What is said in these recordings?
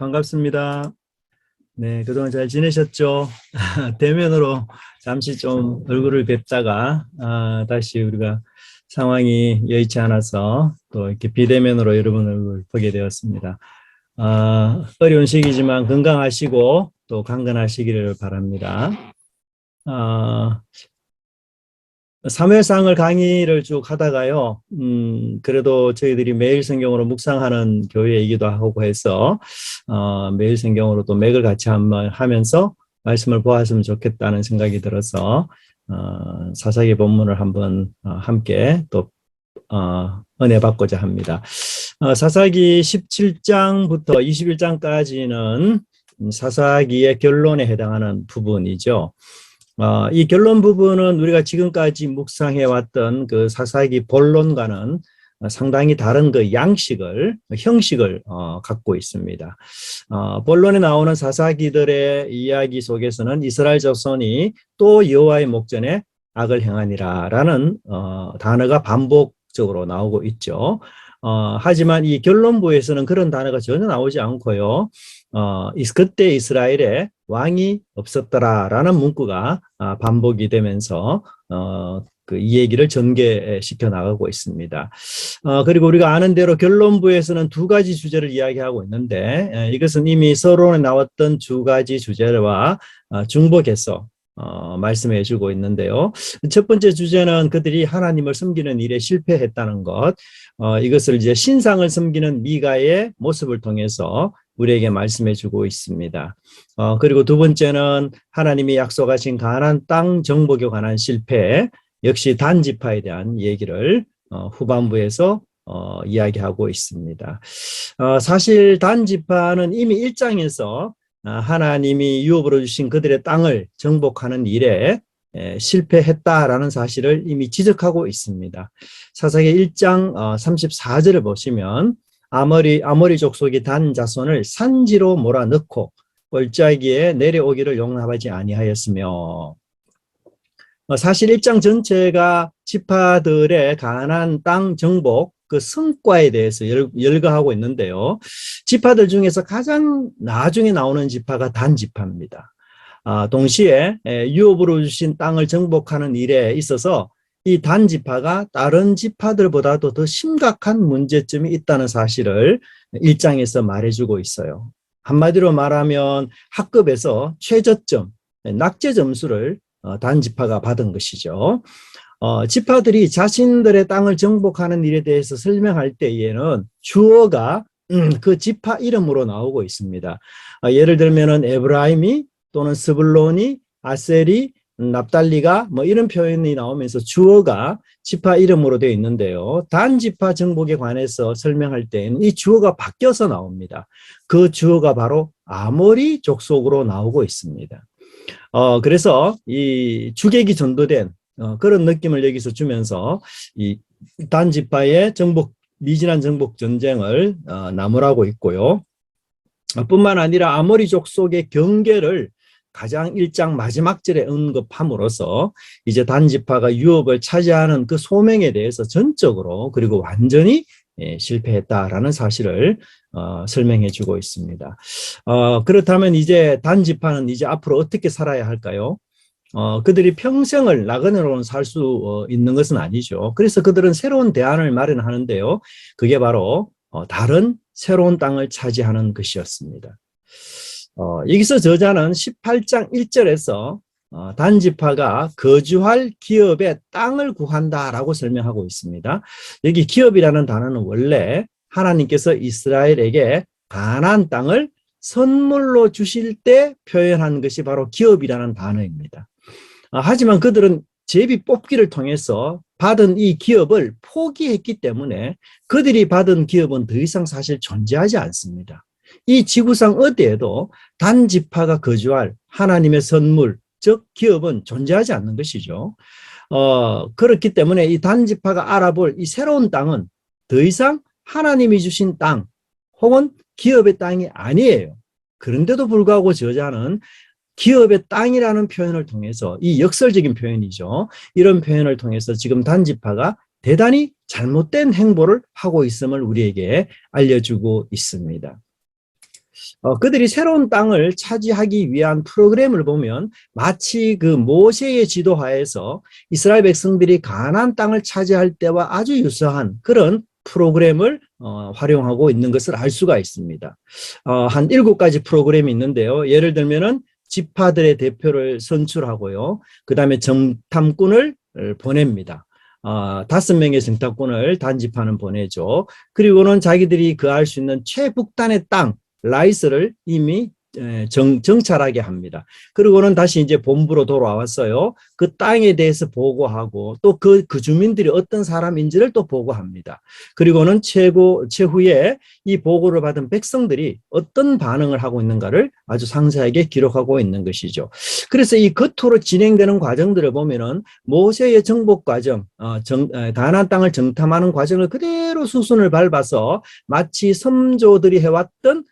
반갑습니다. 네, 그동안 잘 지내셨죠? 대면으로 잠시 좀 얼굴을 뵙다가 다시 우리가 상황이 여의치 않아서 또 이렇게 비대면으로 여러분 얼굴 보게 되었습니다. 어려운 시기지만 건강하시고 또 강건하시기를 바랍니다. 아, 사무엘상을 강의를 쭉 하다가요, 그래도 저희들이 매일 성경으로 묵상하는 교회이기도 하고 해서, 매일 성경으로 또 맥을 같이 한번 하면서 말씀을 보았으면 좋겠다는 생각이 들어서, 사사기 본문을 한번 함께 또, 은혜 받고자 합니다. 사사기 17장부터 21장까지는 사사기의 결론에 해당하는 부분이죠. 이 결론 부분은 우리가 지금까지 묵상해왔던 그 사사기 본론과는 상당히 다른 그 형식을 갖고 있습니다. 본론에 나오는 사사기들의 이야기 속에서는 이스라엘 자손이 또 여호와의 목전에 악을 행하니라라는 단어가 반복적으로 나오고 있죠. 하지만 이 결론부에서는 그런 단어가 전혀 나오지 않고요. 그때 이스라엘에 왕이 없었더라라는 문구가 반복이 되면서 이 얘기를 전개시켜 나가고 있습니다. 그리고 우리가 아는 대로 결론부에서는 두 가지 주제를 이야기하고 있는데 이것은 이미 서론에 나왔던 두 가지 주제와 중복해서 말씀해 주고 있는데요. 첫 번째 주제는 그들이 하나님을 섬기는 일에 실패했다는 것, 이것을 이제 신상을 섬기는 미가의 모습을 통해서 우리에게 말씀해 주고 있습니다. 그리고 두 번째는 하나님이 약속하신 가나안 땅 정복에 관한 실패, 역시 단 지파에 대한 얘기를 후반부에서 이야기하고 있습니다. 사실 단 지파는 이미 1장에서 하나님이 유업으로 주신 그들의 땅을 정복하는 일에 실패했다라는 사실을 이미 지적하고 있습니다. 사사기 1장 34절을 보시면 아모리 족속이 단 자손을 산지로 몰아넣고 골짜기에 내려오기를 용납하지 아니하였으며, 사실 1장 전체가 지파들의 가나안 땅 정복 그 성과에 대해서 열거하고 있는데요. 지파들 중에서 가장 나중에 나오는 지파가 단 지파입니다. 동시에 유업으로 주신 땅을 정복하는 일에 있어서 이 단 지파가 다른 지파들보다도 더 심각한 문제점이 있다는 사실을 1장에서 말해주고 있어요. 한마디로 말하면 학급에서 최저점, 낙제 점수를 단 지파가 받은 것이죠. 지파들이 자신들의 땅을 정복하는 일에 대해서 설명할 때에는 주어가 그 지파 이름으로 나오고 있습니다. 예를 들면은 에브라임이 또는 스불론이, 아셀이, 납달리가 뭐 이런 표현이 나오면서 주어가 지파 이름으로 되어 있는데요. 단 지파 정복에 관해서 설명할 때에는 이 주어가 바뀌어서 나옵니다. 그 주어가 바로 아모리 족속으로 나오고 있습니다. 그래서 이 주객이 전도된 그런 느낌을 여기서 주면서 이 단 지파의 미진한 정복 전쟁을 나무라고 있고요. 뿐만 아니라 아모리 족속의 경계를 가장 1장 마지막 절에 언급함으로써 이제 단 지파가 유업을 차지하는 그 소명에 대해서 전적으로 그리고 완전히 실패했다라는 사실을 설명해 주고 있습니다. 그렇다면 이제 단 지파는 이제 앞으로 어떻게 살아야 할까요? 그들이 평생을 나그네로는 살 수 있는 것은 아니죠. 그래서 그들은 새로운 대안을 마련하는데요. 그게 바로 다른 새로운 땅을 차지하는 것이었습니다. 여기서 저자는 18장 1절에서 단 지파가 거주할 기업의 땅을 구한다라고 설명하고 있습니다. 여기 기업이라는 단어는 원래 하나님께서 이스라엘에게 가나안 땅을 선물로 주실 때 표현한 것이 바로 기업이라는 단어입니다. 하지만 그들은 제비 뽑기를 통해서 받은 이 기업을 포기했기 때문에 그들이 받은 기업은 더 이상 사실 존재하지 않습니다. 이 지구상 어디에도 단 지파가 거주할 하나님의 선물, 즉 기업은 존재하지 않는 것이죠. 그렇기 때문에 이 단 지파가 알아볼 이 새로운 땅은 더 이상 하나님이 주신 땅 혹은 기업의 땅이 아니에요. 그런데도 불구하고 저자는 기업의 땅이라는 표현을 통해서, 이 역설적인 표현이죠. 이런 표현을 통해서 지금 단 지파가 대단히 잘못된 행보를 하고 있음을 우리에게 알려주고 있습니다. 그들이 새로운 땅을 차지하기 위한 프로그램을 보면 마치 그 모세의 지도하에서 이스라엘 백성들이 가나안 땅을 차지할 때와 아주 유사한 그런 프로그램을 활용하고 있는 것을 알 수가 있습니다. 한 7가지 프로그램이 있는데요. 예를 들면은 지파들의 대표를 선출하고요. 그 다음에 정탐꾼을 보냅니다. 5명의 정탐꾼을 단지파는 보내죠. 그리고는 자기들이 거할 수 있는 최북단의 땅, 라이스를 이미 정찰하게 합니다. 그리고는 다시 이제 본부로 돌아왔어요. 그 땅에 대해서 보고하고 또 그 주민들이 어떤 사람인지를 또 보고합니다. 그리고는 최후에 이 보고를 받은 백성들이 어떤 반응을 하고 있는가를 아주 상세하게 기록하고 있는 것이죠. 그래서 이 겉으로 진행되는 과정들을 보면은 모세의 정복 과정, 가나안 땅을 정탐하는 과정을 그대로 수순을 밟아서 마치 선조들이 해왔던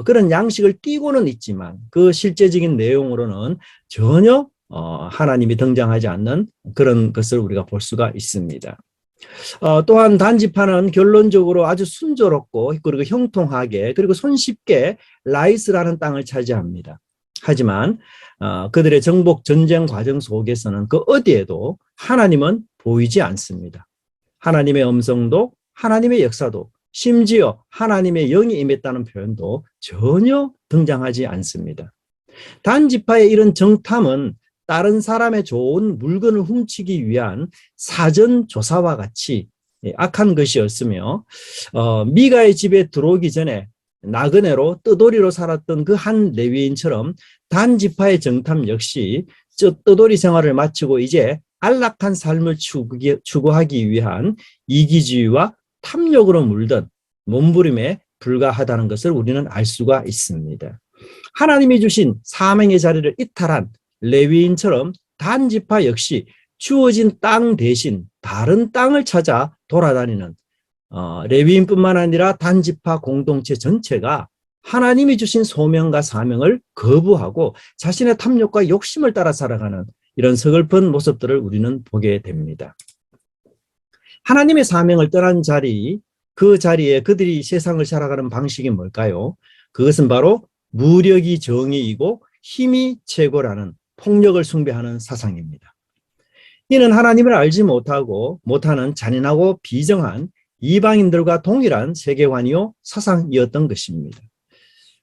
그런 양식을 띠고는 있지만 그 실제적인 내용으로는 전혀 하나님이 등장하지 않는 그런 것을 우리가 볼 수가 있습니다. 또한 단지파는 결론적으로 아주 순조롭고 그리고 형통하게 그리고 손쉽게 라이스라는 땅을 차지합니다. 하지만 그들의 정복 전쟁 과정 속에서는 그 어디에도 하나님은 보이지 않습니다. 하나님의 음성도 하나님의 역사도 심지어 하나님의 영이 임했다는 표현도 전혀 등장하지 않습니다. 단지파의 이런 정탐은 다른 사람의 좋은 물건을 훔치기 위한 사전조사와 같이 악한 것이었으며 미가의 집에 들어오기 전에 나그네로 뜨돌이로 살았던 그 한 레위인처럼 단지파의 정탐 역시 뜨돌이 생활을 마치고 이제 안락한 삶을 추구하기 위한 이기주의와 탐욕으로 물든 몸부림에 불과하다는 것을 우리는 알 수가 있습니다. 하나님이 주신 사명의 자리를 이탈한 레위인처럼 단지파 역시 주어진 땅 대신 다른 땅을 찾아 돌아다니는 레위인뿐만 아니라 단지파 공동체 전체가 하나님이 주신 소명과 사명을 거부하고 자신의 탐욕과 욕심을 따라 살아가는 이런 서글픈 모습들을 우리는 보게 됩니다. 하나님의 사명을 떠난 자리, 그 자리에 그들이 세상을 살아가는 방식이 뭘까요? 그것은 바로 무력이 정의이고 힘이 최고라는 폭력을 숭배하는 사상입니다. 이는 하나님을 알지 못하는 잔인하고 비정한 이방인들과 동일한 세계관이요 사상이었던 것입니다.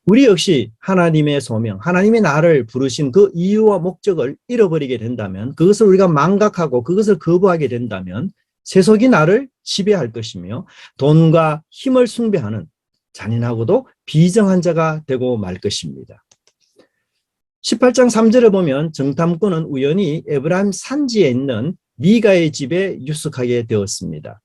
우리 역시 하나님의 소명, 하나님의 나를 부르신 그 이유와 목적을 잃어버리게 된다면, 그것을 우리가 망각하고 그것을 거부하게 된다면 세속이 나를 지배할 것이며 돈과 힘을 숭배하는 잔인하고도 비정한 자가 되고 말 것입니다. 18장 3절을 보면 정탐꾼은 우연히 에브라임 산지에 있는 미가의 집에 유숙하게 되었습니다.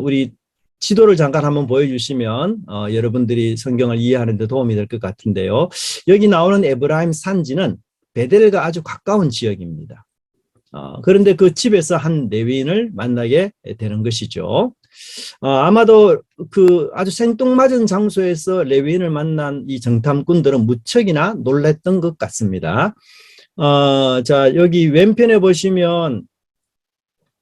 우리 지도를 잠깐 한번 보여주시면 여러분들이 성경을 이해하는 데 도움이 될 것 같은데요. 여기 나오는 에브라임 산지는 베델과 아주 가까운 지역입니다. 그런데 그 집에서 한 레위인을 만나게 되는 것이죠. 아마도 그 아주 생뚱맞은 장소에서 레위인을 만난 이 정탐꾼들은 무척이나 놀랐던 것 같습니다. 자, 여기 왼편에 보시면,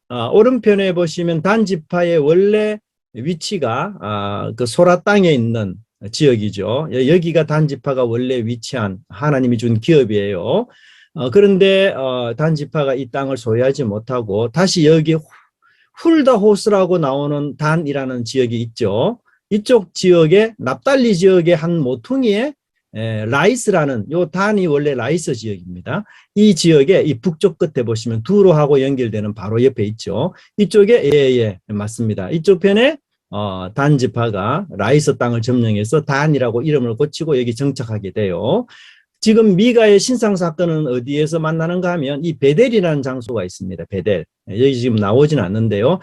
오른편에 보시면 단지파의 원래 위치가 그 소라 땅에 있는 지역이죠. 여기가 단지파가 원래 위치한 하나님이 준 기업이에요. 그런데 단지파가 이 땅을 소유하지 못하고 다시 여기 훌다호스라고 나오는 단이라는 지역이 있죠. 이쪽 지역에 납달리 지역의 한 모퉁이에 라이스라는 요 단이 원래 라이스 지역입니다. 이 지역에 이 북쪽 끝에 보시면 두로하고 연결되는 바로 옆에 있죠. 이쪽에 맞습니다. 이쪽 편에 단지파가 라이스 땅을 점령해서 단이라고 이름을 고치고 여기 정착하게 돼요. 지금 미가의 신상 사건은 어디에서 만나는가 하면 이 베델이라는 장소가 있습니다. 베델. 여기 지금 나오진 않는데요.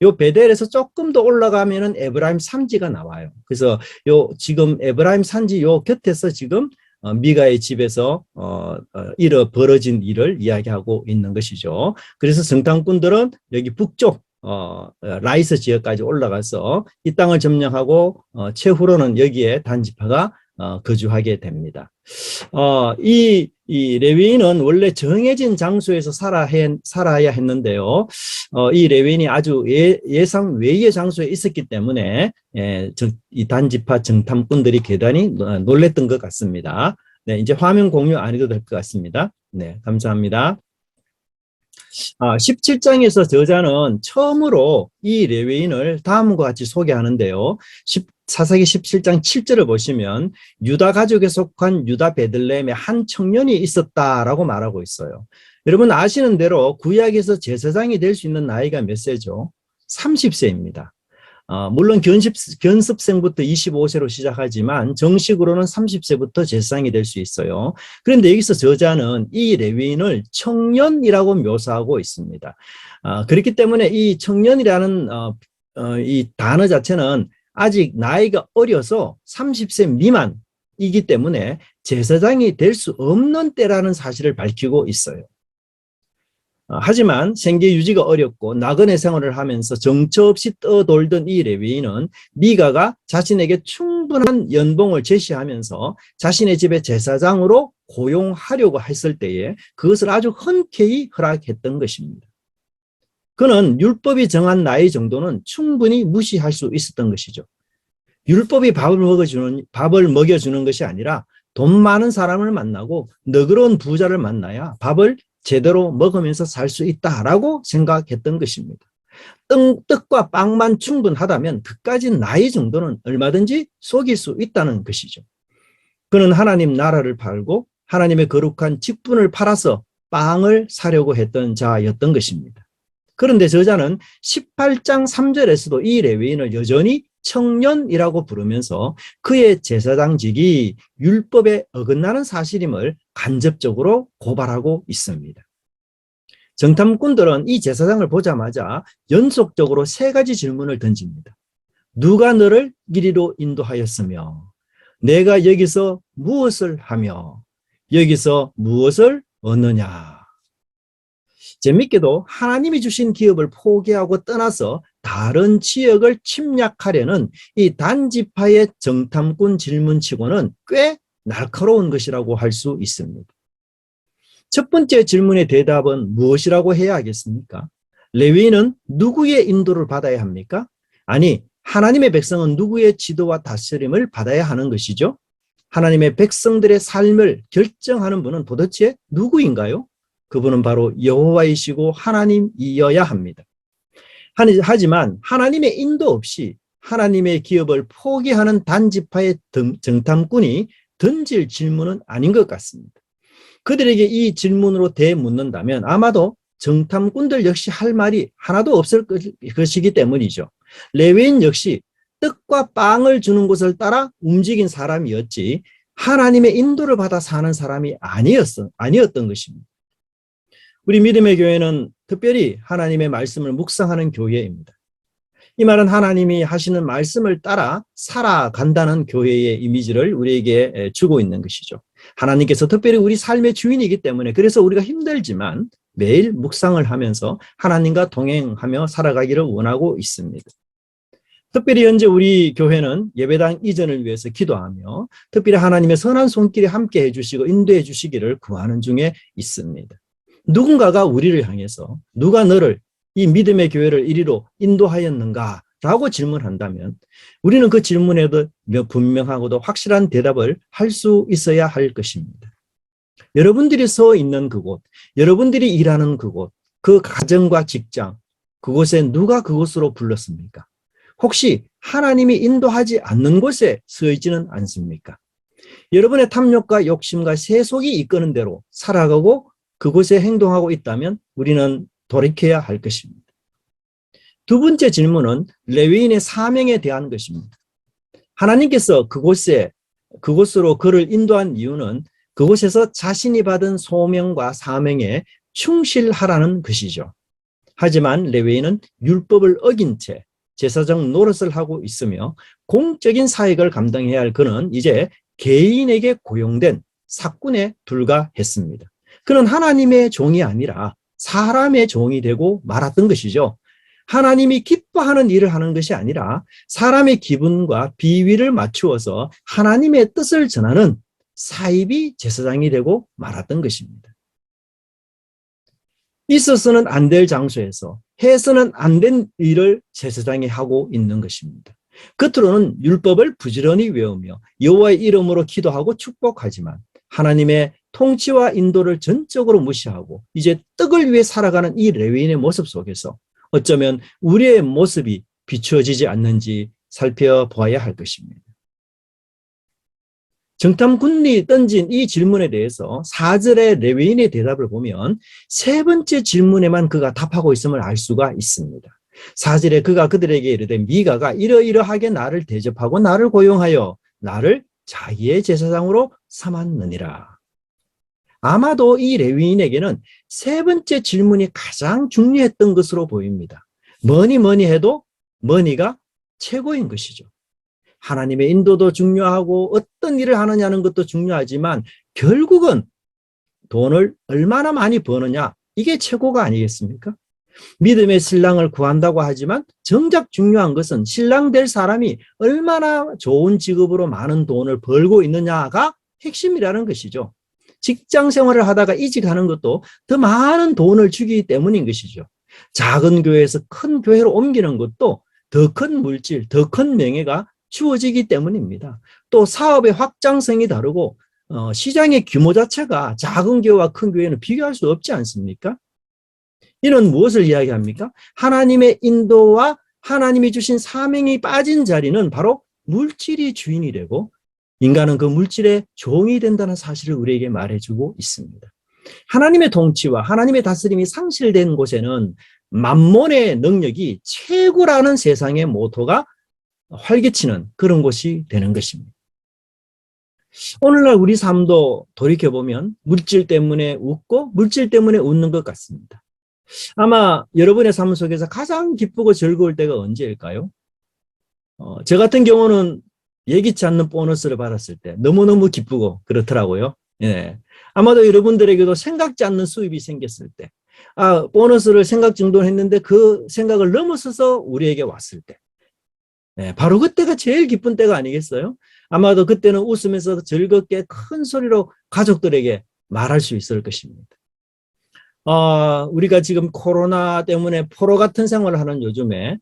요 베델에서 조금 더 올라가면은 에브라임 산지가 나와요. 그래서 요 지금 에브라임 산지 요 곁에서 지금 미가의 집에서 벌어진 일을 이야기하고 있는 것이죠. 그래서 정탐꾼들은 여기 북쪽 라이스 지역까지 올라가서 이 땅을 점령하고 최후로는 여기에 단지파가 거주하게 됩니다. 이 레위인은 원래 정해진 장소에서 살아야 했는데요. 이 레위인이 아주 예상 외의 장소에 있었기 때문에 이 단지파 정탐꾼들이 대단히 놀랬던 것 같습니다. 네, 이제 화면 공유 안 해도 될 것 같습니다. 네, 감사합니다. 17장에서 저자는 처음으로 이 레위인을 다음과 같이 소개하는데요. 사사기 17장 7절을 보시면 유다 가족에 속한 유다 베들레헴에 한 청년이 있었다라고 말하고 있어요. 여러분 아시는 대로 구약에서 제사장이 될 수 있는 나이가 몇 세죠? 30세입니다. 물론 견습생부터 25세로 시작하지만 정식으로는 30세부터 제사장이 될 수 있어요. 그런데 여기서 저자는 이 레위인을 청년이라고 묘사하고 있습니다. 그렇기 때문에 이 청년이라는 이 단어 자체는 아직 나이가 어려서 30세 미만이기 때문에 제사장이 될 수 없는 때라는 사실을 밝히고 있어요. 하지만 생계 유지가 어렵고 나그네 생활을 하면서 정처 없이 떠돌던 이 레위인은 미가가 자신에게 충분한 연봉을 제시하면서 자신의 집에 제사장으로 고용하려고 했을 때에 그것을 아주 흔쾌히 허락했던 것입니다. 그는 율법이 정한 나이 정도는 충분히 무시할 수 있었던 것이죠. 율법이 밥을 먹여주는 것이 아니라 돈 많은 사람을 만나고 너그러운 부자를 만나야 밥을 제대로 먹으면서 살 수 있다라고 생각했던 것입니다. 떡과 빵만 충분하다면 그까지 나이 정도는 얼마든지 속일 수 있다는 것이죠. 그는 하나님 나라를 팔고 하나님의 거룩한 직분을 팔아서 빵을 사려고 했던 자였던 것입니다. 그런데 저자는 18장 3절에서도 이 레위인을 여전히 청년이라고 부르면서 그의 제사장직이 율법에 어긋나는 사실임을 간접적으로 고발하고 있습니다. 정탐꾼들은 이 제사장을 보자마자 연속적으로 3가지 질문을 던집니다. 누가 너를 이리로 인도하였으며, 내가 여기서 무엇을 하며, 여기서 무엇을 얻느냐. 재밌게도 하나님이 주신 기업을 포기하고 떠나서 다른 지역을 침략하려는 이 단지파의 정탐꾼 질문치고는 꽤 날카로운 것이라고 할 수 있습니다. 첫 번째 질문의 대답은 무엇이라고 해야 하겠습니까? 레위인은 누구의 인도를 받아야 합니까? 아니, 하나님의 백성은 누구의 지도와 다스림을 받아야 하는 것이죠? 하나님의 백성들의 삶을 결정하는 분은 도대체 누구인가요? 그분은 바로 여호와이시고 하나님이어야 합니다. 하지만 하나님의 인도 없이 하나님의 기업을 포기하는 단지파의 정탐꾼이 던질 질문은 아닌 것 같습니다. 그들에게 이 질문으로 대묻는다면 아마도 정탐꾼들 역시 할 말이 하나도 없을 것이기 때문이죠. 레위인 역시 떡과 빵을 주는 곳을 따라 움직인 사람이었지 하나님의 인도를 받아 사는 사람이 아니었던 것입니다. 우리 믿음의 교회는 특별히 하나님의 말씀을 묵상하는 교회입니다. 이 말은 하나님이 하시는 말씀을 따라 살아간다는 교회의 이미지를 우리에게 주고 있는 것이죠. 하나님께서 특별히 우리 삶의 주인이기 때문에 그래서 우리가 힘들지만 매일 묵상을 하면서 하나님과 동행하며 살아가기를 원하고 있습니다. 특별히 현재 우리 교회는 예배당 이전을 위해서 기도하며 특별히 하나님의 선한 손길에 함께 해주시고 인도해 주시기를 구하는 중에 있습니다. 누군가가 우리를 향해서 누가 너를 이 믿음의 교회를 이리로 인도하였는가? 라고 질문한다면 우리는 그 질문에도 분명하고도 확실한 대답을 할 수 있어야 할 것입니다. 여러분들이 서 있는 그곳, 여러분들이 일하는 그곳, 그 가정과 직장, 그곳에 누가 그곳으로 불렀습니까? 혹시 하나님이 인도하지 않는 곳에 서 있지는 않습니까? 여러분의 탐욕과 욕심과 세속이 이끄는 대로 살아가고 그곳에 행동하고 있다면 우리는 돌이켜야 할 것입니다. 두 번째 질문은 레위인의 사명에 대한 것입니다. 하나님께서 그곳으로 그를 인도한 이유는 그곳에서 자신이 받은 소명과 사명에 충실하라는 것이죠. 하지만 레위인은 율법을 어긴 채 제사장 노릇을 하고 있으며 공적인 사역을 감당해야 할 그는 이제 개인에게 고용된 사꾼에 불과했습니다. 그는 하나님의 종이 아니라 사람의 종이 되고 말았던 것이죠. 하나님이 기뻐하는 일을 하는 것이 아니라 사람의 기분과 비위를 맞추어서 하나님의 뜻을 전하는 사입이 제사장이 되고 말았던 것입니다. 있어서는 안 될 장소에서 해서는 안 된 일을 제사장이 하고 있는 것입니다. 겉으로는 율법을 부지런히 외우며 여호와의 이름으로 기도하고 축복하지만 하나님의 통치와 인도를 전적으로 무시하고 이제 떡을 위해 살아가는 이 레위인의 모습 속에서 어쩌면 우리의 모습이 비추어지지 않는지 살펴보아야 할 것입니다. 정탐꾼이 던진 이 질문에 대해서 4절의 레위인의 대답을 보면 세 번째 질문에만 그가 답하고 있음을 알 수가 있습니다. 4절에 그가 그들에게 이르되 미가가 이러이러하게 나를 대접하고 나를 고용하여 나를 자기의 제사장으로 삼았느니라. 아마도 이 레위인에게는 세 번째 질문이 가장 중요했던 것으로 보입니다. 뭐니 해도 뭐니가 최고인 것이죠. 하나님의 인도도 중요하고 어떤 일을 하느냐는 것도 중요하지만 결국은 돈을 얼마나 많이 버느냐, 이게 최고가 아니겠습니까? 믿음의 신랑을 구한다고 하지만 정작 중요한 것은 신랑 될 사람이 얼마나 좋은 직업으로 많은 돈을 벌고 있느냐가 핵심이라는 것이죠. 직장 생활을 하다가 이직하는 것도 더 많은 돈을 주기 때문인 것이죠. 작은 교회에서 큰 교회로 옮기는 것도 더 큰 물질, 더 큰 명예가 주어지기 때문입니다. 또 사업의 확장성이 다르고 시장의 규모 자체가 작은 교회와 큰 교회는 비교할 수 없지 않습니까? 이는 무엇을 이야기합니까? 하나님의 인도와 하나님이 주신 사명이 빠진 자리는 바로 물질이 주인이 되고 인간은 그 물질의 종이 된다는 사실을 우리에게 말해주고 있습니다. 하나님의 통치와 하나님의 다스림이 상실된 곳에는 만몬의 능력이 최고라는 세상의 모토가 활개치는 그런 곳이 되는 것입니다. 오늘날 우리 삶도 돌이켜보면 물질 때문에 웃고 물질 때문에 웃는 것 같습니다. 아마 여러분의 삶 속에서 가장 기쁘고 즐거울 때가 언제일까요? 저 같은 경우는 예기치 않는 보너스를 받았을 때 너무너무 기쁘고 그렇더라고요. 예. 아마도 여러분들에게도 생각지 않는 수입이 생겼을 때, 보너스를 생각 정도 했는데 그 생각을 넘어서서 우리에게 왔을 때, 예, 바로 그때가 제일 기쁜 때가 아니겠어요? 아마도 그때는 웃으면서 즐겁게 큰 소리로 가족들에게 말할 수 있을 것입니다. 우리가 지금 코로나 때문에 포로 같은 생활을 하는 요즘에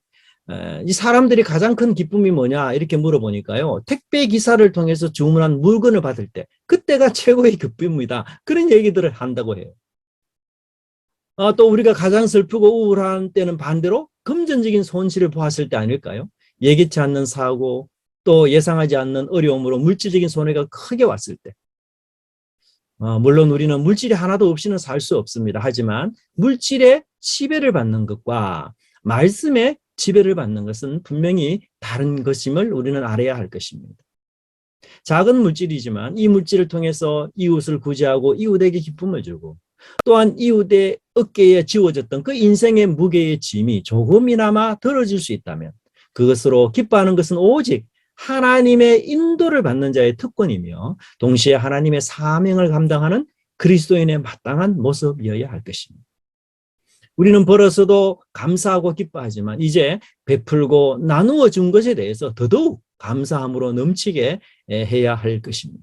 이 사람들이 가장 큰 기쁨이 뭐냐 이렇게 물어보니까요, 택배 기사를 통해서 주문한 물건을 받을 때 그때가 최고의 기쁨이다, 그런 얘기들을 한다고 해요. 또 우리가 가장 슬프고 우울한 때는 반대로 금전적인 손실을 보았을 때 아닐까요? 예기치 않는 사고, 또 예상하지 않는 어려움으로 물질적인 손해가 크게 왔을 때, 물론 우리는 물질이 하나도 없이는 살 수 없습니다. 하지만 물질의 지배를 받는 것과 말씀의 지배를 받는 것은 분명히 다른 것임을 우리는 알아야 할 것입니다. 작은 물질이지만 이 물질을 통해서 이웃을 구제하고 이웃에게 기쁨을 주고, 또한 이웃의 어깨에 지워졌던 그 인생의 무게의 짐이 조금이나마 덜어질 수 있다면 그것으로 기뻐하는 것은 오직 하나님의 인도를 받는 자의 특권이며 동시에 하나님의 사명을 감당하는 그리스도인의 마땅한 모습이어야 할 것입니다. 우리는 벌어서도 감사하고 기뻐하지만 이제 베풀고 나누어 준 것에 대해서 더더욱 감사함으로 넘치게 해야 할 것입니다.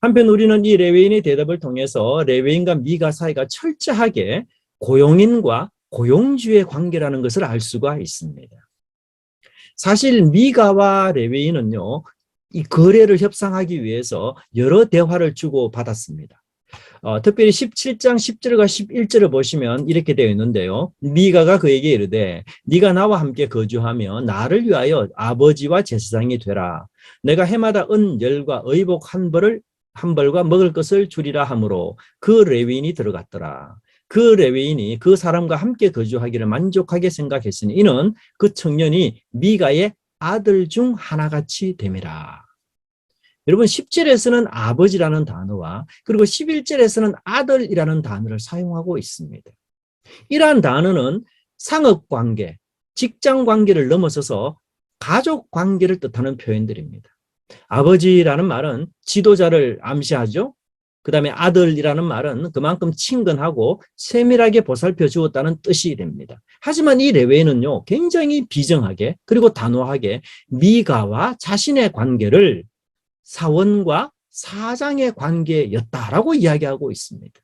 한편 우리는 이 레위인의 대답을 통해서 레위인과 미가 사이가 철저하게 고용인과 고용주의 관계라는 것을 알 수가 있습니다. 사실 미가와 레위인은요, 이 거래를 협상하기 위해서 여러 대화를 주고받았습니다. 특별히 17장 10절과 11절을 보시면 이렇게 되어 있는데요. 미가가 그에게 이르되 네가 나와 함께 거주하며 나를 위하여 아버지와 제사장이 되라. 내가 해마다 은 열과 의복 한 벌과 먹을 것을 주리라 하므로 그 레위인이 들어갔더라. 그 레위인이 그 사람과 함께 거주하기를 만족하게 생각했으니 이는 그 청년이 미가의 아들 중 하나같이 됨이라. 여러분 10절에서는 아버지라는 단어와 그리고 11절에서는 아들이라는 단어를 사용하고 있습니다. 이러한 단어는 상업관계, 직장관계를 넘어서서 가족관계를 뜻하는 표현들입니다. 아버지라는 말은 지도자를 암시하죠. 그 다음에 아들이라는 말은 그만큼 친근하고 세밀하게 보살펴 주었다는 뜻이 됩니다. 하지만 이 레위인은요, 굉장히 비정하게 그리고 단호하게 미가와 자신의 관계를 사원과 사장의 관계였다라고 이야기하고 있습니다.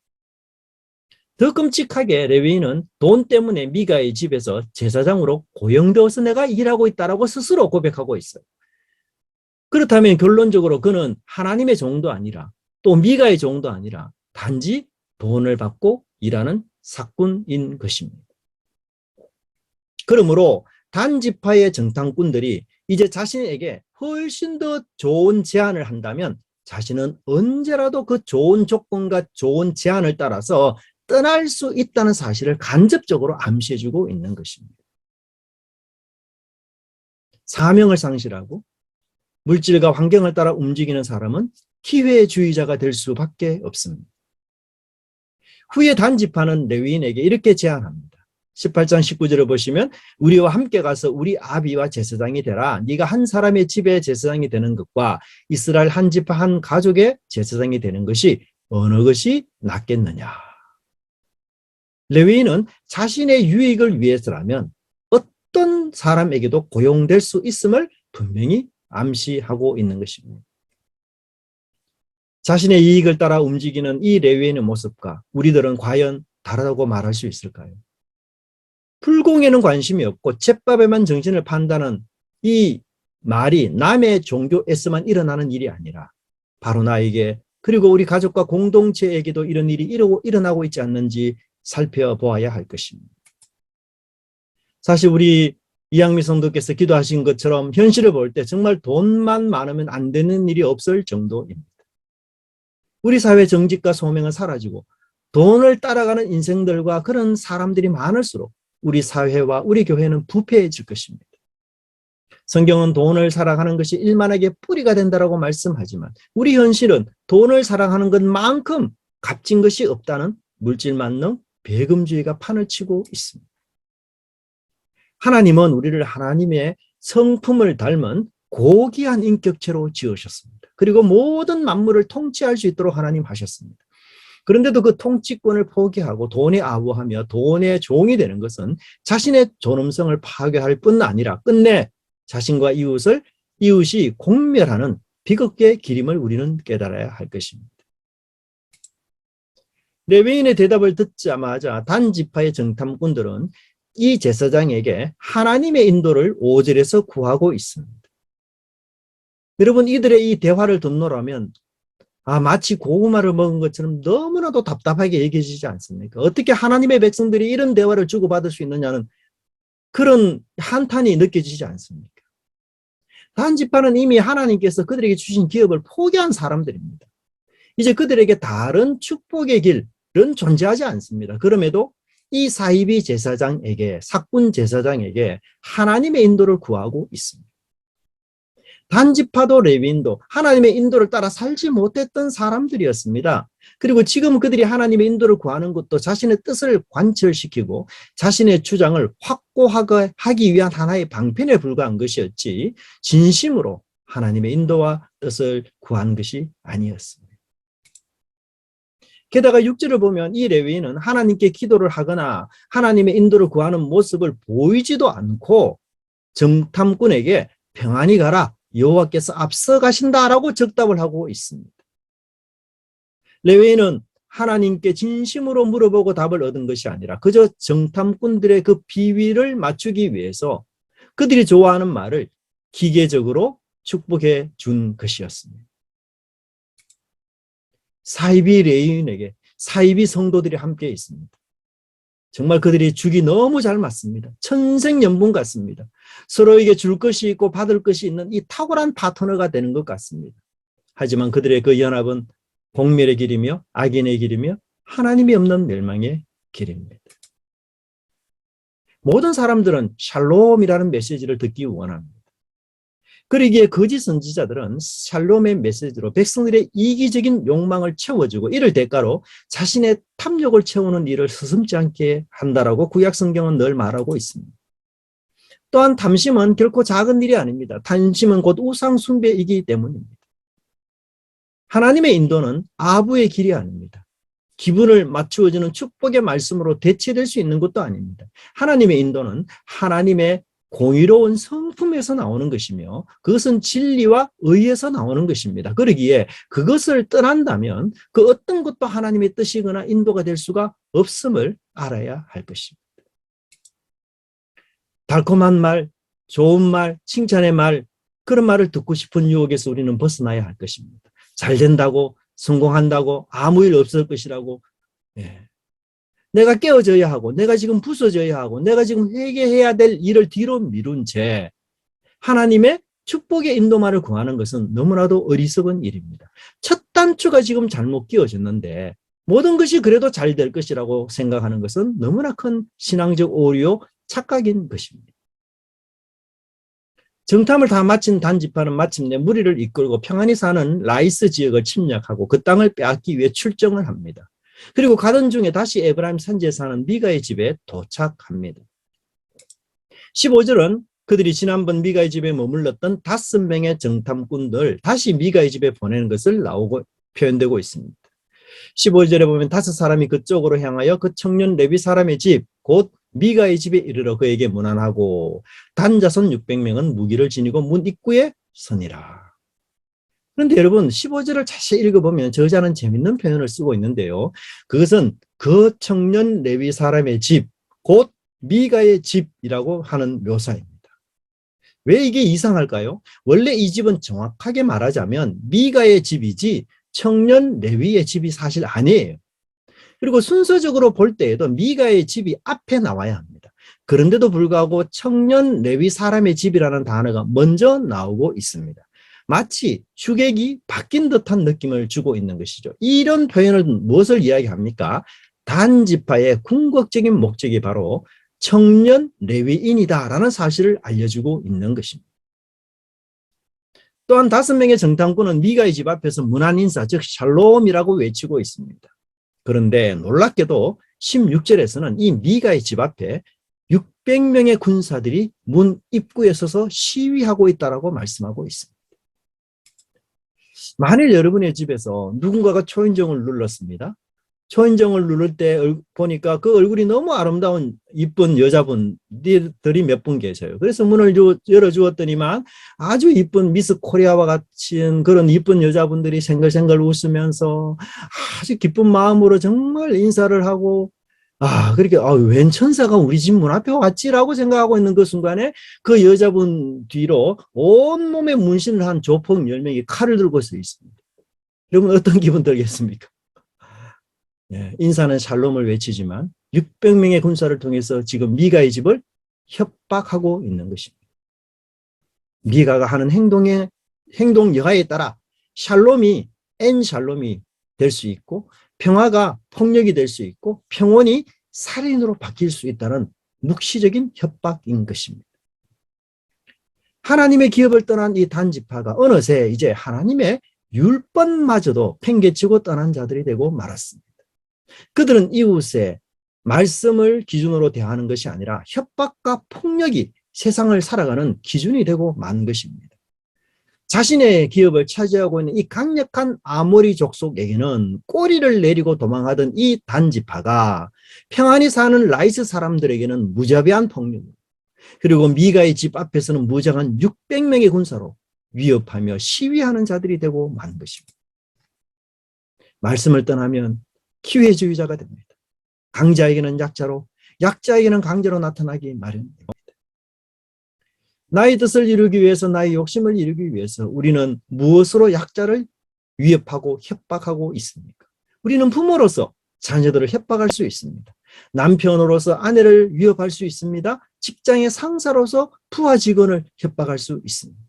더 끔찍하게 레위인은 돈 때문에 미가의 집에서 제사장으로 고용되어서 내가 일하고 있다라고 스스로 고백하고 있어요. 그렇다면 결론적으로 그는 하나님의 종도 아니라 또 미가의 종도 아니라 단지 돈을 받고 일하는 사꾼인 것입니다. 그러므로 단지파의 정탐꾼들이 이제 자신에게 훨씬 더 좋은 제안을 한다면 자신은 언제라도 그 좋은 조건과 좋은 제안을 따라서 떠날 수 있다는 사실을 간접적으로 암시해주고 있는 것입니다. 사명을 상실하고 물질과 환경을 따라 움직이는 사람은 기회주의자가 될 수밖에 없습니다. 후에 단지파는 레위인에게 이렇게 제안합니다. 18장 19절을 보시면 우리와 함께 가서 우리 아비와 제사장이 되라. 네가 한 사람의 집에 제사장이 되는 것과 이스라엘 한 지파 한 가족의 제사장이 되는 것이 어느 것이 낫겠느냐. 레위인은 자신의 유익을 위해서라면 어떤 사람에게도 고용될 수 있음을 분명히 암시하고 있는 것입니다. 자신의 이익을 따라 움직이는 이 레위인의 모습과 우리들은 과연 다르다고 말할 수 있을까요? 불공에는 관심이 없고 잿밥에만 정신을 판다는 이 말이 남의 종교에서만 일어나는 일이 아니라 바로 나에게 그리고 우리 가족과 공동체에게도 이런 일이 일어나고 있지 않는지 살펴보아야 할 것입니다. 사실 우리 이양미 성도께서 기도하신 것처럼 현실을 볼 때 정말 돈만 많으면 안 되는 일이 없을 정도입니다. 우리 사회 정직과 소명은 사라지고 돈을 따라가는 인생들과 그런 사람들이 많을수록 우리 사회와 우리 교회는 부패해질 것입니다. 성경은 돈을 사랑하는 것이 일만하게 뿌리가 된다고 말씀하지만 우리 현실은 돈을 사랑하는 것만큼 값진 것이 없다는 물질만능 배금주의가 판을 치고 있습니다. 하나님은 우리를 하나님의 성품을 닮은 고귀한 인격체로 지으셨습니다. 그리고 모든 만물을 통치할 수 있도록 하나님 하셨습니다. 그런데도 그 통치권을 포기하고 돈에 아우하며 돈의 종이 되는 것은 자신의 존엄성을 파괴할 뿐 아니라 끝내 자신과 이웃이 공멸하는 비극의 길임을 우리는 깨달아야 할 것입니다. 레위인의 대답을 듣자마자 단지파의 정탐꾼들은 이 제사장에게 하나님의 인도를 5절에서 구하고 있습니다. 여러분, 이들의 이 대화를 듣노라면 마치 고구마를 먹은 것처럼 너무나도 답답하게 얘기해지지 않습니까? 어떻게 하나님의 백성들이 이런 대화를 주고받을 수 있느냐는 그런 한탄이 느껴지지 않습니까? 단지파는 이미 하나님께서 그들에게 주신 기업을 포기한 사람들입니다. 이제 그들에게 다른 축복의 길은 존재하지 않습니다. 그럼에도 이 사이비 제사장에게, 사꾼 제사장에게 하나님의 인도를 구하고 있습니다. 단지파도 레위인도 하나님의 인도를 따라 살지 못했던 사람들이었습니다. 그리고 지금 그들이 하나님의 인도를 구하는 것도 자신의 뜻을 관철시키고 자신의 주장을 확고하기 위한 하나의 방편에 불과한 것이었지 진심으로 하나님의 인도와 뜻을 구한 것이 아니었습니다. 게다가 6절을 보면 이 레위인은 하나님께 기도를 하거나 하나님의 인도를 구하는 모습을 보이지도 않고 정탐꾼에게 평안히 가라, 여호와께서 앞서 가신다라고 적답을 하고 있습니다. 레위인은 하나님께 진심으로 물어보고 답을 얻은 것이 아니라 그저 정탐꾼들의 그 비위를 맞추기 위해서 그들이 좋아하는 말을 기계적으로 축복해 준 것이었습니다. 사이비 레위인에게 사이비 성도들이 함께 있습니다. 정말 그들이 죽이 너무 잘 맞습니다. 천생연분 같습니다. 서로에게 줄 것이 있고 받을 것이 있는 이 탁월한 파트너가 되는 것 같습니다. 하지만 그들의 그 연합은 공멸의 길이며 악인의 길이며 하나님이 없는 멸망의 길입니다. 모든 사람들은 샬롬이라는 메시지를 듣기 원합니다. 그러기에 거짓 선지자들은 샬롬의 메시지로 백성들의 이기적인 욕망을 채워주고 이를 대가로 자신의 탐욕을 채우는 일을 서슴지 않게 한다라고 구약 성경은 늘 말하고 있습니다. 또한 탐심은 결코 작은 일이 아닙니다. 탐심은 곧 우상 숭배이기 때문입니다. 하나님의 인도는 아부의 길이 아닙니다. 기분을 맞추어주는 축복의 말씀으로 대체될 수 있는 것도 아닙니다. 하나님의 인도는 하나님의 공의로운 성품에서 나오는 것이며 그것은 진리와 의에서 나오는 것입니다. 그러기에 그것을 떠난다면 그 어떤 것도 하나님의 뜻이거나 인도가 될 수가 없음을 알아야 할 것입니다. 달콤한 말, 좋은 말, 칭찬의 말, 그런 말을 듣고 싶은 유혹에서 우리는 벗어나야 할 것입니다. 잘 된다고, 성공한다고, 아무 일 없을 것이라고, 내가 깨어져야 하고, 내가 지금 부서져야 하고, 내가 지금 회개해야 될 일을 뒤로 미룬 채 하나님의 축복의 인도만을 구하는 것은 너무나도 어리석은 일입니다. 첫 단추가 지금 잘못 끼워졌는데 모든 것이 그래도 잘 될 것이라고 생각하는 것은 너무나 큰 신앙적 오류, 착각인 것입니다. 정탐을 다 마친 단지파는 마침내 무리를 이끌고 평안히 사는 라이스 지역을 침략하고 그 땅을 빼앗기 위해 출정을 합니다. 그리고 가던 중에 다시 에브라임 산지에 사는 미가의 집에 도착합니다. 15절은 그들이 지난번 미가의 집에 머물렀던 5명의 정탐꾼들 다시 미가의 집에 보내는 것을 나오고 표현되고 있습니다. 15절에 보면 5사람이 그쪽으로 향하여 그 청년 레위 사람의 집, 곧 미가의 집에 이르러 그에게 문안하고 단자손 600명은 무기를 지니고 문 입구에 서니라. 그런데 여러분 15절을 자세히 읽어보면 저자는 재밌는 표현을 쓰고 있는데요. 그것은 그 청년 레위 사람의 집, 곧 미가의 집이라고 하는 묘사입니다. 왜 이게 이상할까요? 원래 이 집은 정확하게 말하자면 미가의 집이지 청년 레위의 집이 사실 아니에요. 그리고 순서적으로 볼 때에도 미가의 집이 앞에 나와야 합니다. 그런데도 불구하고 청년 레위 사람의 집이라는 단어가 먼저 나오고 있습니다. 마치 주객이 바뀐 듯한 느낌을 주고 있는 것이죠. 이런 표현은 무엇을 이야기합니까? 단지파의 궁극적인 목적이 바로 청년 레위인이다라는 사실을 알려주고 있는 것입니다. 또한 5명의 정탐꾼은 미가의 집 앞에서 문안 인사, 즉 샬롬이라고 외치고 있습니다. 그런데 놀랍게도 16절에서는 이 미가의 집 앞에 600명의 군사들이 문 입구에 서서 시위하고 있다고 말씀하고 있습니다. 만일 여러분의 집에서 누군가가 초인종을 눌렀습니다. 초인종을 누를 때 보니까 그 얼굴이 너무 아름다운 이쁜 여자분들이 몇 분 계셔요. 그래서 문을 열어주었더니만 아주 이쁜 미스 코리아와 같은 그런 이쁜 여자분들이 생글생글 웃으면서 아주 기쁜 마음으로 정말 인사를 하고 그렇게 웬 천사가 우리 집 문 앞에 왔지라고 생각하고 있는 그 순간에 그 여자분 뒤로 온몸에 문신을 한 조폭 10명이 칼을 들고 서 있습니다. 여러분 어떤 기분 들겠습니까? 인사는 샬롬을 외치지만 600명의 군사를 통해서 지금 미가의 집을 협박하고 있는 것입니다. 미가가 하는 행동 여하에 따라 샬롬이 샬롬이 될 수 있고 평화가 폭력이 될 수 있고 평온이 살인으로 바뀔 수 있다는 묵시적인 협박인 것입니다. 하나님의 기업을 떠난 이 단지파가 어느새 이제 하나님의 율법마저도 팽개치고 떠난 자들이 되고 말았습니다. 그들은 이웃의 말씀을 기준으로 대하는 것이 아니라 협박과 폭력이 세상을 살아가는 기준이 되고 만 것입니다. 자신의 기업을 차지하고 있는 이 강력한 아모리 족속에게는 꼬리를 내리고 도망하던 이 단지파가 평안히 사는 라이스 사람들에게는 무자비한 폭력, 그리고 미가의 집 앞에서는 무장한 600명의 군사로 위협하며 시위하는 자들이 되고 만 것입니다. 말씀을 떠나면 기회주의자가 됩니다. 강자에게는 약자로, 약자에게는 강자로 나타나기 마련입니다. 나의 뜻을 이루기 위해서, 나의 욕심을 이루기 위해서 우리는 무엇으로 약자를 위협하고 협박하고 있습니까? 우리는 부모로서 자녀들을 협박할 수 있습니다. 남편으로서 아내를 위협할 수 있습니다. 직장의 상사로서 부하 직원을 협박할 수 있습니다.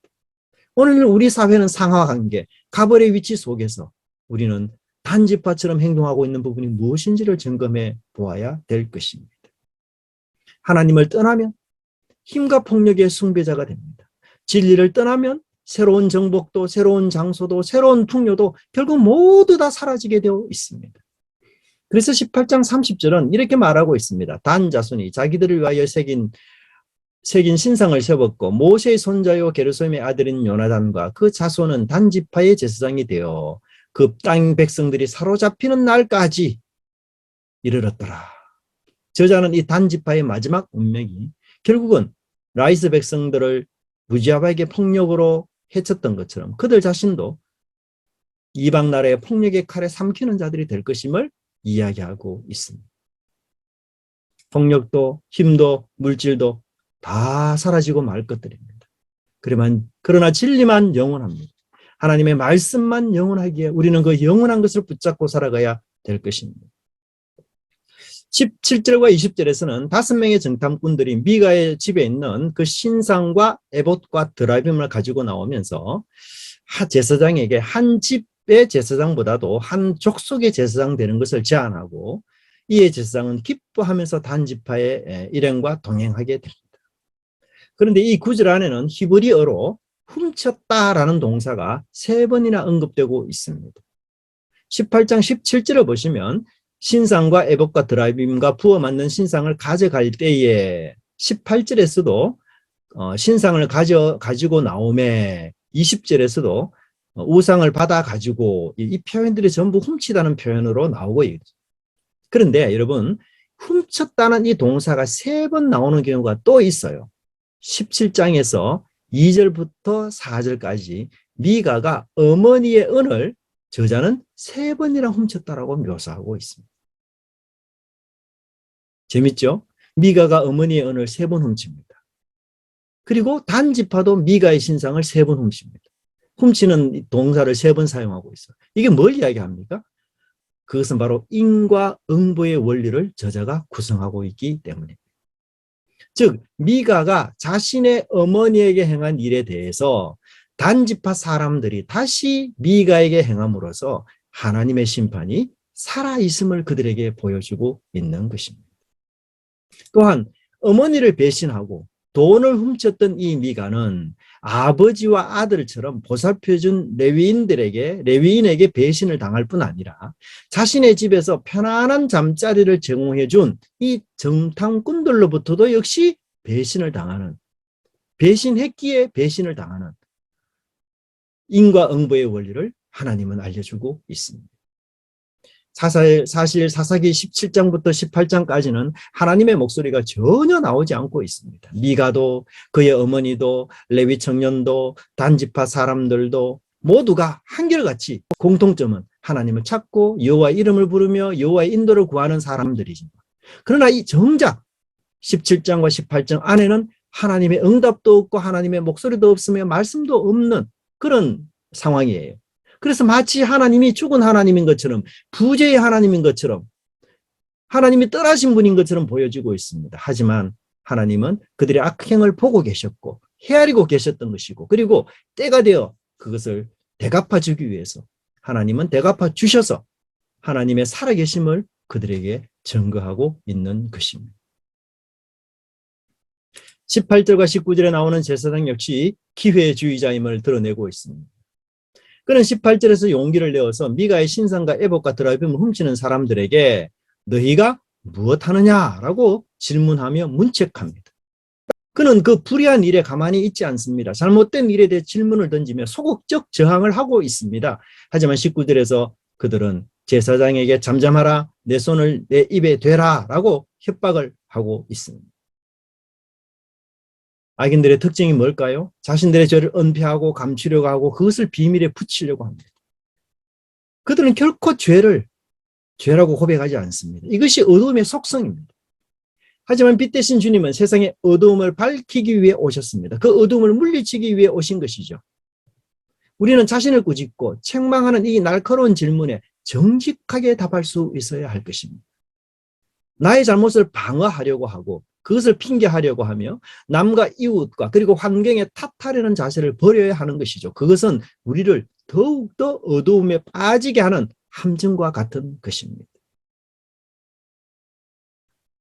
오늘 우리 사회는 상하관계, 가벌의 위치 속에서 우리는 단지파처럼 행동하고 있는 부분이 무엇인지를 점검해 보아야 될 것입니다. 하나님을 떠나면 힘과 폭력의 숭배자가 됩니다. 진리를 떠나면 새로운 정복도, 새로운 장소도, 새로운 풍요도 결국 모두 다 사라지게 되어 있습니다. 그래서 18장 30절은 이렇게 말하고 있습니다. 단 자손이 자기들을 위하여 새긴 신상을 세웠고 모세의 손자요 게르솜의 아들인 요나단과 그 자손은 단지파의 제사장이 되어 그 땅 백성들이 사로잡히는 날까지 이르렀더라. 저자는 이 단지파의 마지막 운명이 결국은 라이스 백성들을 무지아바에게 폭력으로 해쳤던 것처럼 그들 자신도 이방 나라의 폭력의 칼에 삼키는 자들이 될 것임을 이야기하고 있습니다. 폭력도 힘도 물질도 다 사라지고 말 것들입니다. 그러나 진리만 영원합니다. 하나님의 말씀만 영원하기에 우리는 그 영원한 것을 붙잡고 살아가야 될 것입니다. 17절과 20절에서는 5명의 정탐꾼들이 미가의 집에 있는 그 신상과 에봇과 드라빔을 가지고 나오면서 제사장에게 한 집의 제사장보다도 한 족속의 제사장 되는 것을 제안하고 이에 제사장은 기뻐하면서 단지파의 일행과 동행하게 됩니다. 그런데 이 구절 안에는 히브리어로 훔쳤다라는 동사가 3번이나 언급되고 있습니다. 18장 17절을 보시면 신상과 에봇과 드라빔과 부어 만든 신상을 가져갈 때에 18절에서도 신상을 가지고 나오매 20절에서도 우상을 받아 가지고 이 표현들이 전부 훔치다는 표현으로 나오고 있죠. 그런데 여러분 훔쳤다는 이 동사가 3번 나오는 경우가 또 있어요. 17장에서 2절부터 4절까지 미가가 어머니의 은을 저자는 3번이나 훔쳤다라고 묘사하고 있습니다. 재밌죠? 미가가 어머니의 은을 3번 훔칩니다. 그리고 단지파도 미가의 신상을 3번 훔칩니다. 훔치는 동사를 3번 사용하고 있어요. 이게 뭘 이야기합니까? 그것은 바로 인과 응보의 원리를 저자가 구성하고 있기 때문입니다. 즉 미가가 자신의 어머니에게 행한 일에 대해서 단지파 사람들이 다시 미가에게 행함으로써 하나님의 심판이 살아있음을 그들에게 보여주고 있는 것입니다. 또한 어머니를 배신하고 돈을 훔쳤던 이 미가는 아버지와 아들처럼 보살펴준 레위인에게 배신을 당할 뿐 아니라 자신의 집에서 편안한 잠자리를 제공해준 이 정탐꾼들로부터도 역시 배신을 당하는, 배신했기에 배신을 당하는 인과응보의 원리를 하나님은 알려주고 있습니다. 사실 사사기 17장부터 18장까지는 하나님의 목소리가 전혀 나오지 않고 있습니다. 미가도 그의 어머니도 레위 청년도 단지파 사람들도 모두가 한결같이 공통점은 하나님을 찾고 여호와의 이름을 부르며 여호와의 인도를 구하는 사람들이지만 그러나 이 정작 17장과 18장 안에는 하나님의 응답도 없고 하나님의 목소리도 없으며 말씀도 없는 그런 상황이에요. 그래서 마치 하나님이 죽은 하나님인 것처럼 부재의 하나님인 것처럼 하나님이 떠나신 분인 것처럼 보여지고 있습니다. 하지만 하나님은 그들의 악행을 보고 계셨고 헤아리고 계셨던 것이고 그리고 때가 되어 그것을 대갚아 주기 위해서 하나님은 대갚아 주셔서 하나님의 살아계심을 그들에게 증거하고 있는 것입니다. 18절과 19절에 나오는 제사장 역시 기회주의자임을 드러내고 있습니다. 그는 18절에서 용기를 내어서 미가의 신상과 에봇과 드라빔을 훔치는 사람들에게 너희가 무엇하느냐라고 질문하며 문책합니다. 그는 그 불의한 일에 가만히 있지 않습니다. 잘못된 일에 대해 질문을 던지며 소극적 저항을 하고 있습니다. 하지만 19절에서 그들은 제사장에게 잠잠하라, 내 손을 내 입에 대라 라고 협박을 하고 있습니다. 악인들의 특징이 뭘까요? 자신들의 죄를 은폐하고 감추려고 하고 그것을 비밀에 붙이려고 합니다. 그들은 결코 죄라고 고백하지 않습니다. 이것이 어두움의 속성입니다. 하지만 빛 대신 주님은 세상의 어두움을 밝히기 위해 오셨습니다. 그 어두움을 물리치기 위해 오신 것이죠. 우리는 자신을 꾸짖고 책망하는 이 날카로운 질문에 정직하게 답할 수 있어야 할 것입니다. 나의 잘못을 방어하려고 하고 그것을 핑계하려고 하며 남과 이웃과 그리고 환경에 탓하려는 자세를 버려야 하는 것이죠. 그것은 우리를 더욱더 어두움에 빠지게 하는 함정과 같은 것입니다.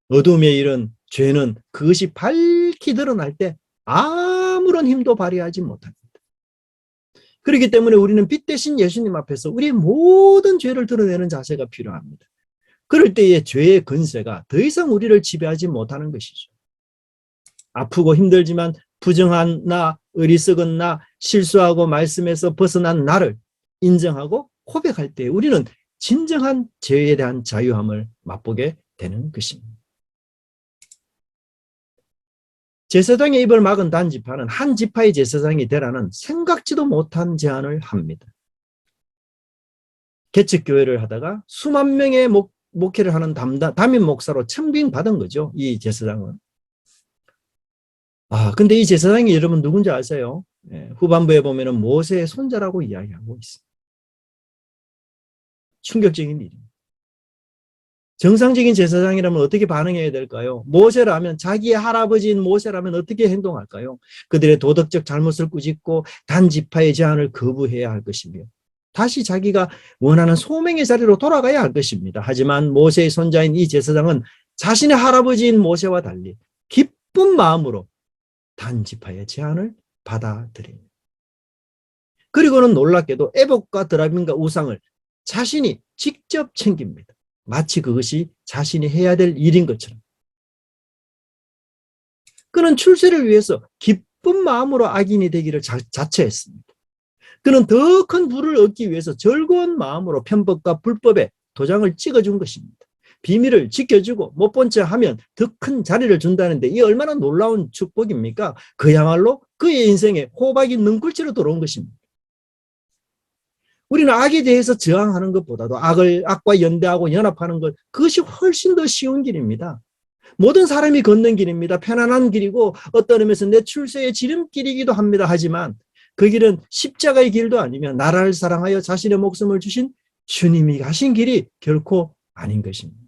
어두움에 이른 죄는 그것이 밝히 드러날 때 아무런 힘도 발휘하지 못합니다. 그렇기 때문에 우리는 빛 대신 예수님 앞에서 우리의 모든 죄를 드러내는 자세가 필요합니다. 그럴 때의 죄의 근세가 더 이상 우리를 지배하지 못하는 것이죠. 아프고 힘들지만 부정한 나, 어리석은 나, 실수하고 말씀에서 벗어난 나를 인정하고 고백할 때 우리는 진정한 죄에 대한 자유함을 맛보게 되는 것입니다. 제사장의 입을 막은 단지파는 한 지파의 제사장이 되라는 생각지도 못한 제안을 합니다. 개척교회를 하다가 수만 명의 목회를 하는 담임 목사로 청빙받은 거죠. 이 제사장은. 근데 이 제사장이 여러분 누군지 아세요? 후반부에 보면은 모세의 손자라고 이야기하고 있습니다. 충격적인 일입니다. 정상적인 제사장이라면 어떻게 반응해야 될까요? 모세라면, 자기의 할아버지인 모세라면 어떻게 행동할까요? 그들의 도덕적 잘못을 꾸짖고 단지파의 제안을 거부해야 할 것이며 다시 자기가 원하는 소명의 자리로 돌아가야 할 것입니다. 하지만 모세의 손자인 이 제사장은 자신의 할아버지인 모세와 달리 기쁜 마음으로 단지파의 제안을 받아들입니다. 그리고는 놀랍게도 에봇과 드라빔과 우상을 자신이 직접 챙깁니다. 마치 그것이 자신이 해야 될 일인 것처럼. 그는 출세를 위해서 기쁜 마음으로 악인이 되기를 자처했습니다. 그는 더 큰 부를 얻기 위해서 즐거운 마음으로 편법과 불법에 도장을 찍어준 것입니다. 비밀을 지켜주고 못 본 척 하면 더 큰 자리를 준다는데 이 얼마나 놀라운 축복입니까? 그야말로 그의 인생에 호박이 능굴치로 들어온 것입니다. 우리는 악에 대해서 저항하는 것보다도 악과 연대하고 연합하는 것, 그것이 훨씬 더 쉬운 길입니다. 모든 사람이 걷는 길입니다. 편안한 길이고 어떤 의미에서 내 출세의 지름길이기도 합니다. 하지만 그 길은 십자가의 길도 아니며 나라를 사랑하여 자신의 목숨을 주신 주님이 가신 길이 결코 아닌 것입니다.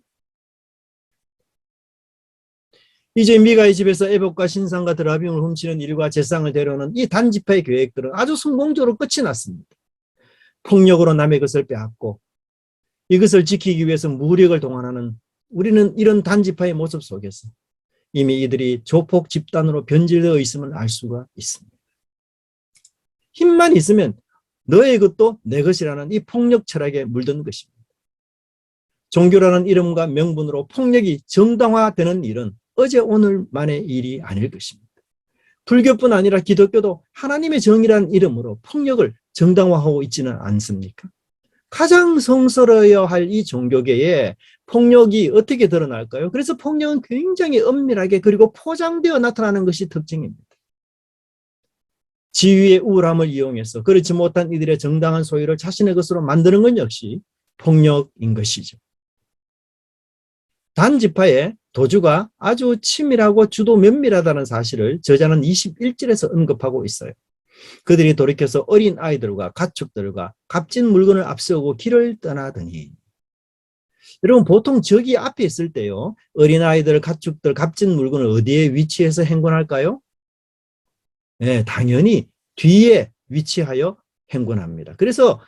이제 미가의 집에서 에봇과 신상과 드라빔을 훔치는 일과 제상을 데려오는 이 단지파의 계획들은 아주 성공적으로 끝이 났습니다. 폭력으로 남의 것을 빼앗고 이것을 지키기 위해서 무력을 동원하는 우리는 이런 단지파의 모습 속에서 이미 이들이 조폭 집단으로 변질되어 있음을 알 수가 있습니다. 힘만 있으면 너의 것도 내 것이라는 이 폭력 철학에 물든 것입니다. 종교라는 이름과 명분으로 폭력이 정당화되는 일은 어제 오늘만의 일이 아닐 것입니다. 불교뿐 아니라 기독교도 하나님의 정의라는 이름으로 폭력을 정당화하고 있지는 않습니까? 가장 성스러워야 할 이 종교계에 폭력이 어떻게 드러날까요? 그래서 폭력은 굉장히 엄밀하게 그리고 포장되어 나타나는 것이 특징입니다. 지위의 우월함을 이용해서 그렇지 못한 이들의 정당한 소유를 자신의 것으로 만드는 것 역시 폭력인 것이죠. 단지파의 도주가 아주 치밀하고 주도 면밀하다는 사실을 저자는 21절에서 언급하고 있어요. 그들이 돌이켜서 어린 아이들과 가축들과 값진 물건을 앞세우고 길을 떠나더니, 여러분 보통 저기 앞에 있을 때요, 어린 아이들, 가축들, 값진 물건을 어디에 위치해서 행군할까요? 네, 당연히 뒤에 위치하여 행군합니다. 그래서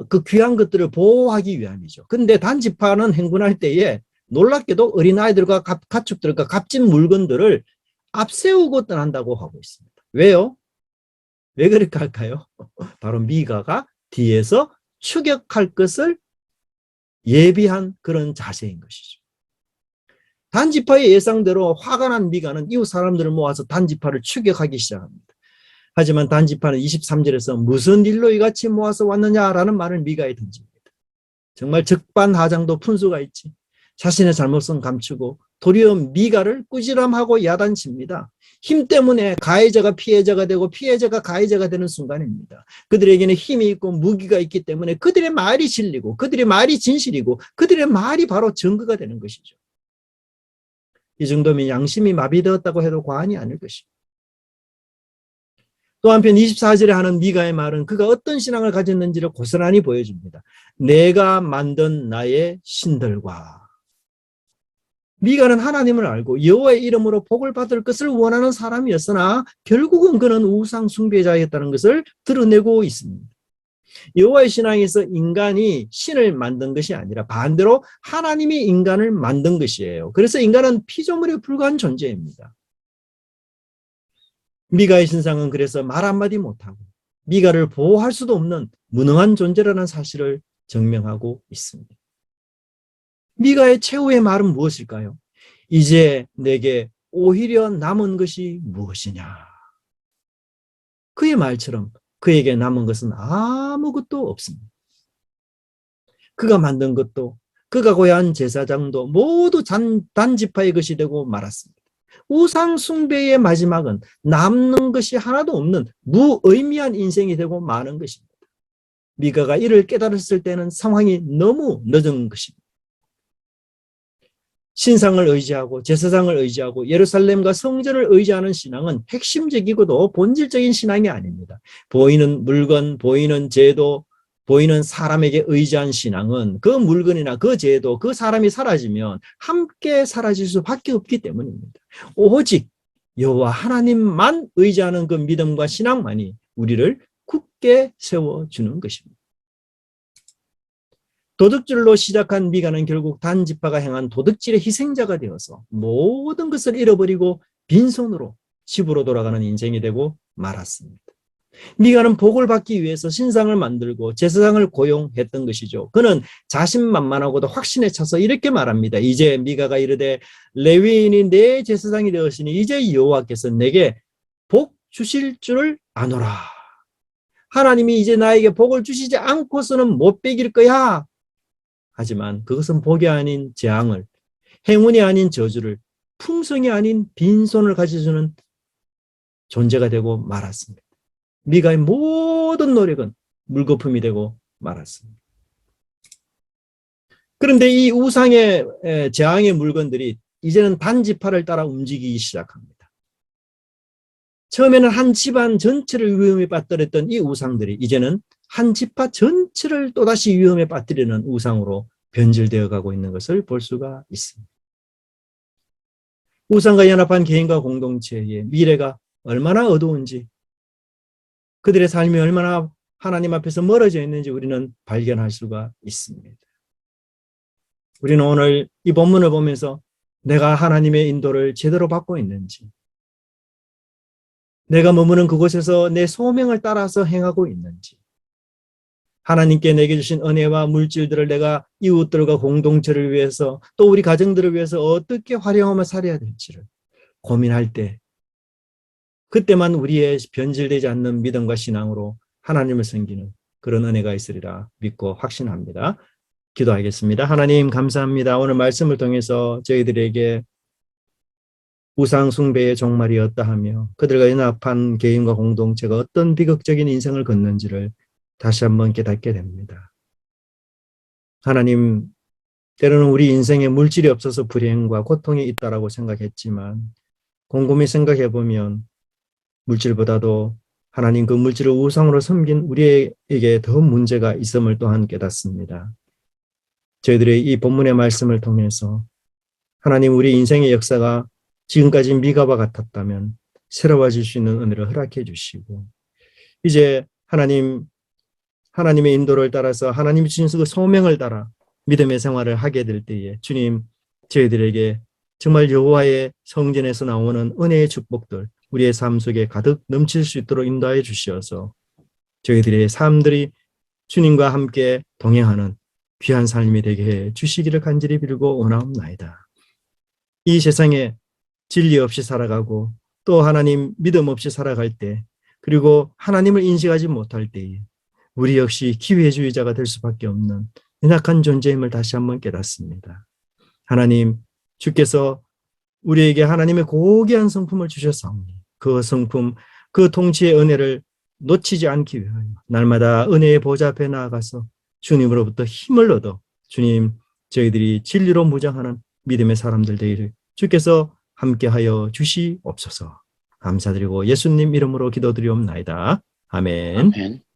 그 귀한 것들을 보호하기 위함이죠. 근데 단지파는 행군할 때에 놀랍게도 어린아이들과 가축들과 값진 물건들을 앞세우고 떠난다고 하고 있습니다. 왜요? 왜 그렇게 할까요? 바로 미가가 뒤에서 추격할 것을 예비한 그런 자세인 것이죠. 단지파의 예상대로 화가 난 미가는 이웃 사람들을 모아서 단지파를 추격하기 시작합니다. 하지만 단지파는 23절에서 무슨 일로 이같이 모아서 왔느냐라는 말을 미가에 던집니다. 정말 적반하장도 fun수가 있지. 자신의 잘못은 감추고 도리어 미가를 꾸지람하고 야단칩니다. 힘 때문에 가해자가 피해자가 되고 피해자가 가해자가 되는 순간입니다. 그들에게는 힘이 있고 무기가 있기 때문에 그들의 말이 진리고 그들의 말이 진실이고 그들의 말이 바로 증거가 되는 것이죠. 이 정도면 양심이 마비되었다고 해도 과언이 아닐 것입니다. 또 한편 24절에 하는 미가의 말은 그가 어떤 신앙을 가졌는지를 고스란히 보여줍니다. 내가 만든 나의 신들과. 미가는 하나님을 알고 여호와의 이름으로 복을 받을 것을 원하는 사람이었으나 결국은 그는 우상 숭배자였다는 것을 드러내고 있습니다. 여호와의 신앙에서 인간이 신을 만든 것이 아니라 반대로 하나님이 인간을 만든 것이에요. 그래서 인간은 피조물에 불과한 존재입니다. 미가의 신상은 그래서 말 한마디 못하고 미가를 보호할 수도 없는 무능한 존재라는 사실을 증명하고 있습니다. 미가의 최후의 말은 무엇일까요? 이제 내게 오히려 남은 것이 무엇이냐? 그의 말처럼 그에게 남은 것은 아무것도 없습니다. 그가 만든 것도 그가 고한 제사장도 모두 단지파의 것이 되고 말았습니다. 우상 숭배의 마지막은 남는 것이 하나도 없는 무의미한 인생이 되고 마는 것입니다. 미가가 이를 깨달았을 때는 상황이 너무 늦은 것입니다. 신상을 의지하고 제사장을 의지하고 예루살렘과 성전을 의지하는 신앙은 핵심적이고도 본질적인 신앙이 아닙니다. 보이는 물건, 보이는 제도, 보이는 사람에게 의지한 신앙은 그 물건이나 그 제도, 그 사람이 사라지면 함께 사라질 수밖에 없기 때문입니다. 오직 여호와 하나님만 의지하는 그 믿음과 신앙만이 우리를 굳게 세워주는 것입니다. 도둑질로 시작한 미가는 결국 단지파가 행한 도둑질의 희생자가 되어서 모든 것을 잃어버리고 빈손으로 집으로 돌아가는 인생이 되고 말았습니다. 미가는 복을 받기 위해서 신상을 만들고 제사장을 고용했던 것이죠. 그는 자신만만하고도 확신에 차서 이렇게 말합니다. 이제 미가가 이르되 레위인이 내 제사장이 되었으니 이제 여호와께서 내게 복 주실 줄을 아노라. 하나님이 이제 나에게 복을 주시지 않고서는 못 베길 거야. 하지만 그것은 복이 아닌 재앙을, 행운이 아닌 저주를, 풍성이 아닌 빈손을 가져주는 존재가 되고 말았습니다. 미가의 모든 노력은 물거품이 되고 말았습니다. 그런데 이 우상의 재앙의 물건들이 이제는 단지파를 따라 움직이기 시작합니다. 처음에는 한 집안 전체를 위험에 빠뜨렸던 이 우상들이 이제는 한 지파 전체를 또다시 위험에 빠뜨리는 우상으로 변질되어 가고 있는 것을 볼 수가 있습니다. 우상과 연합한 개인과 공동체의 미래가 얼마나 어두운지, 그들의 삶이 얼마나 하나님 앞에서 멀어져 있는지 우리는 발견할 수가 있습니다. 우리는 오늘 이 본문을 보면서 내가 하나님의 인도를 제대로 받고 있는지, 내가 머무는 그곳에서 내 소명을 따라서 행하고 있는지, 하나님께 내게 주신 은혜와 물질들을 내가 이웃들과 공동체를 위해서 또 우리 가정들을 위해서 어떻게 활용하며 살아야 될지를 고민할 때, 그때만 우리의 변질되지 않는 믿음과 신앙으로 하나님을 섬기는 그런 은혜가 있으리라 믿고 확신합니다. 기도하겠습니다. 하나님 감사합니다. 오늘 말씀을 통해서 저희들에게 우상 숭배의 종말이었다 하며 그들과 연합한 개인과 공동체가 어떤 비극적인 인생을 걷는지를 다시 한번 깨닫게 됩니다. 하나님, 때로는 우리 인생에 물질이 없어서 불행과 고통이 있다라고 생각했지만 곰곰이 생각해 보면 물질보다도 하나님 그 물질을 우상으로 섬긴 우리에게 더 문제가 있음을 또한 깨닫습니다. 저희들의 이 본문의 말씀을 통해서 하나님 우리 인생의 역사가 지금까지 미가와 같았다면 새로워질 수 있는 은혜를 허락해 주시고 이제 하나님의 인도를 따라서 하나님이 주신 그 소명을 따라 믿음의 생활을 하게 될 때에 주님 저희들에게 정말 여호와의 성전에서 나오는 은혜의 축복들 우리의 삶 속에 가득 넘칠 수 있도록 인도하여 주시어서 저희들의 삶들이 주님과 함께 동행하는 귀한 삶이 되게 해 주시기를 간절히 빌고 원하옵나이다. 이 세상에 진리 없이 살아가고 또 하나님 믿음 없이 살아갈 때 그리고 하나님을 인식하지 못할 때에 우리 역시 기회주의자가 될 수밖에 없는 연약한 존재임을 다시 한번 깨닫습니다. 하나님 주께서 우리에게 하나님의 고귀한 성품을 주셨사오니 그 성품, 그 통치의 은혜를 놓치지 않기 위하여 날마다 은혜의 보좌 앞에 나아가서 주님으로부터 힘을 얻어 주님 저희들이 진리로 무장하는 믿음의 사람들 되기를 주께서 함께하여 주시옵소서. 감사드리고 예수님 이름으로 기도드리옵나이다. 아멘. 아멘.